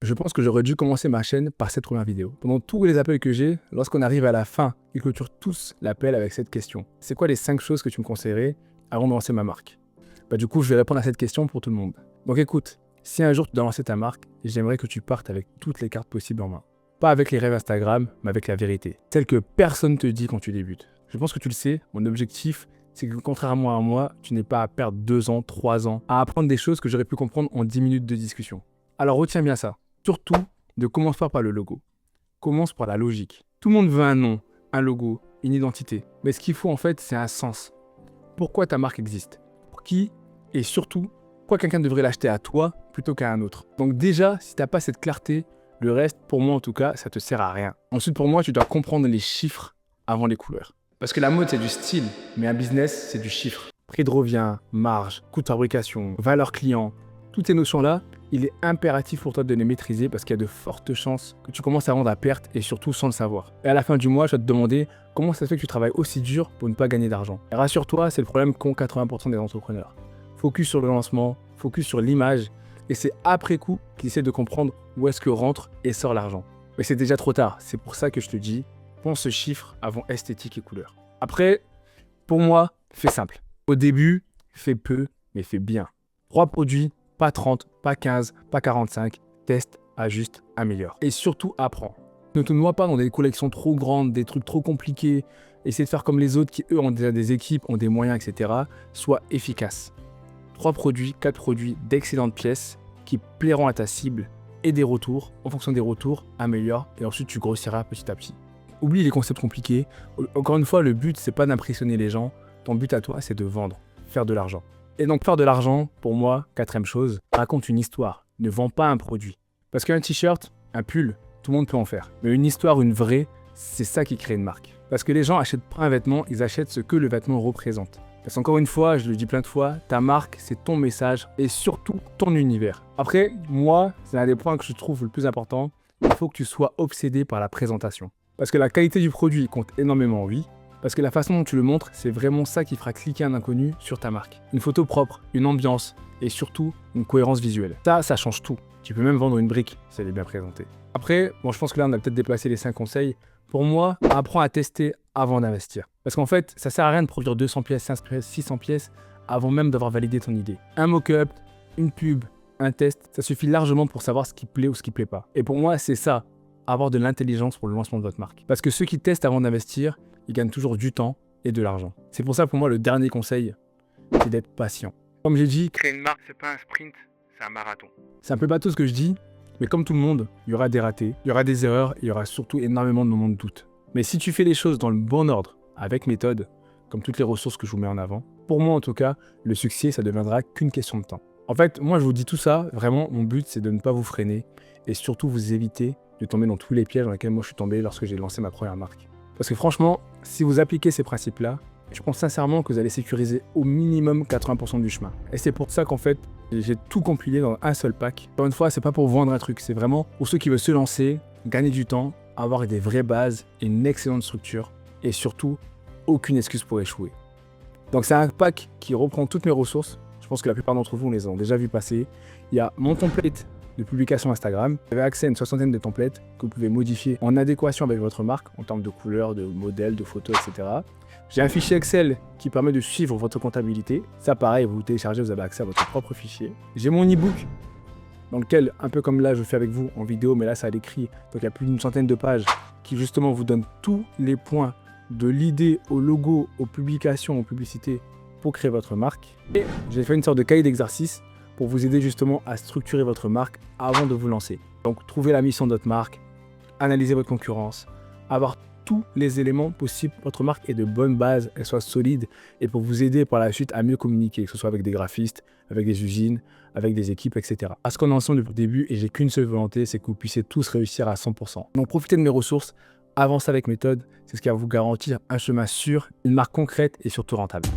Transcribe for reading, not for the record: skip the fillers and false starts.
Je pense que j'aurais dû commencer ma chaîne par cette première vidéo. Pendant tous les appels que j'ai, lorsqu'on arrive à la fin, ils clôturent tous l'appel avec cette question. C'est quoi les 5 choses que tu me conseillerais avant de lancer ma marque? Du coup, je vais répondre à cette question pour tout le monde. Donc écoute, si un jour tu dois lancer ta marque, j'aimerais que tu partes avec toutes les cartes possibles en main. Pas avec les rêves Instagram, mais avec la vérité. Celle que personne ne te dit quand tu débutes. Je pense que tu le sais, mon objectif, c'est que contrairement à moi, tu n'aies pas à perdre 2 ans, 3 ans, à apprendre des choses que j'aurais pu comprendre en 10 minutes de discussion. Alors retiens bien ça. Surtout, ne commence pas par le logo. Commence par la logique. Tout le monde veut un nom, un logo, une identité. Mais ce qu'il faut en fait, c'est un sens. Pourquoi ta marque existe? Pour qui? Et surtout, pourquoi quelqu'un devrait l'acheter à toi plutôt qu'à un autre? Donc déjà, si tu n'as pas cette clarté, le reste, pour moi en tout cas, ça te sert à rien. Ensuite, pour moi, tu dois comprendre les chiffres avant les couleurs. Parce que la mode, c'est du style, mais un business, c'est du chiffre. Prix de revient, marge, coût de fabrication, valeur client, toutes ces notions-là, il est impératif pour toi de les maîtriser parce qu'il y a de fortes chances que tu commences à vendre à perte et surtout sans le savoir. Et à la fin du mois, je vais te demander comment ça se fait que tu travailles aussi dur pour ne pas gagner d'argent. Et rassure-toi, c'est le problème qu'ont 80% des entrepreneurs. Focus sur le lancement, focus sur l'image et c'est après coup qu'ils essaient de comprendre où est-ce que rentre et sort l'argent. Mais c'est déjà trop tard, c'est pour ça que je te dis, pense ce chiffre avant esthétique et couleur. Après, pour moi, fais simple. Au début, fais peu, mais fais bien. 3 produits, pas 30, pas 15, pas 45. Teste, ajuste, améliore. Et surtout, apprends. Ne te noie pas dans des collections trop grandes, des trucs trop compliqués. Essaie de faire comme les autres qui, eux, ont déjà des équipes, ont des moyens, etc. Sois efficace. 3 produits, 4 produits d'excellentes pièces qui plairont à ta cible et des retours. En fonction des retours, améliore et ensuite tu grossiras petit à petit. Oublie les concepts compliqués. Encore une fois, le but, c'est pas d'impressionner les gens. Ton but à toi, c'est de vendre, faire de l'argent. Et donc, faire de l'argent, pour moi, 4e chose, raconte une histoire. Ne vends pas un produit. Parce qu'un t-shirt, un pull, tout le monde peut en faire. Mais une histoire, une vraie, c'est ça qui crée une marque. Parce que les gens achètent pas un vêtement, ils achètent ce que le vêtement représente. Parce qu'encore une fois, je le dis plein de fois, ta marque, c'est ton message et surtout ton univers. Après, moi, c'est un des points que je trouve le plus important. Il faut que tu sois obsédé par la présentation. Parce que la qualité du produit compte énormément, oui. Parce que la façon dont tu le montres, c'est vraiment ça qui fera cliquer un inconnu sur ta marque. Une photo propre, une ambiance et surtout une cohérence visuelle. Ça change tout. Tu peux même vendre une brique si elle est bien présentée. Après, je pense que là, on a peut-être déplacé les 5 conseils. Pour moi, apprends à tester avant d'investir. Parce qu'en fait, ça sert à rien de produire 200 pièces, 500 pièces, 600 pièces avant même d'avoir validé ton idée. Un mock-up, une pub, un test, ça suffit largement pour savoir ce qui plaît ou ce qui plaît pas. Et pour moi, c'est ça, avoir de l'intelligence pour le lancement de votre marque. Parce que ceux qui testent avant d'investir, ils gagnent toujours du temps et de l'argent. C'est pour ça, pour moi, le dernier conseil, c'est d'être patient. Comme j'ai dit, créer une marque, c'est pas un sprint, c'est un marathon. C'est un peu bateau ce que je dis, mais comme tout le monde, il y aura des ratés, il y aura des erreurs, il y aura surtout énormément de moments de doute. Mais si tu fais les choses dans le bon ordre, avec méthode, comme toutes les ressources que je vous mets en avant, pour moi en tout cas, le succès, ça ne deviendra qu'une question de temps. En fait, moi je vous dis tout ça, vraiment, mon but c'est de ne pas vous freiner et surtout vous éviter de tomber dans tous les pièges dans lesquels moi je suis tombé lorsque j'ai lancé ma première marque. Parce que franchement, si vous appliquez ces principes-là, je pense sincèrement que vous allez sécuriser au minimum 80% du chemin. Et c'est pour ça qu'en fait, j'ai tout compilé dans un seul pack. Encore une fois, c'est pas pour vendre un truc, c'est vraiment pour ceux qui veulent se lancer, gagner du temps, avoir des vraies bases, une excellente structure et surtout, aucune excuse pour échouer. Donc c'est un pack qui reprend toutes mes ressources. Je pense que la plupart d'entre vous les ont déjà vu passer. Il y a mon template de publication Instagram. Vous avez accès à une 60aine de templates que vous pouvez modifier en adéquation avec votre marque en termes de couleurs, de modèles, de photos, etc. J'ai un fichier Excel qui permet de suivre votre comptabilité. Ça, pareil, vous téléchargez, vous avez accès à votre propre fichier. J'ai mon e-book dans lequel, un peu comme là, je fais avec vous en vidéo, mais là, ça à l'écrit. Donc, il y a plus d'une centaine de pages qui, justement, vous donnent tous les points de l'idée au logo, aux publications, aux publicités pour créer votre marque. Et j'ai fait une sorte de cahier d'exercice pour vous aider justement à structurer votre marque avant de vous lancer. Donc, trouver la mission de votre marque, analyser votre concurrence, avoir tous les éléments possibles. Votre marque est de bonne base, elle soit solide et pour vous aider par la suite à mieux communiquer, que ce soit avec des graphistes, avec des usines, avec des équipes, etc. À ce qu'on est ensemble depuis le début et j'ai qu'une seule volonté, c'est que vous puissiez tous réussir à 100%. Donc, profitez de mes ressources, avancez avec méthode, c'est ce qui va vous garantir un chemin sûr, une marque concrète et surtout rentable.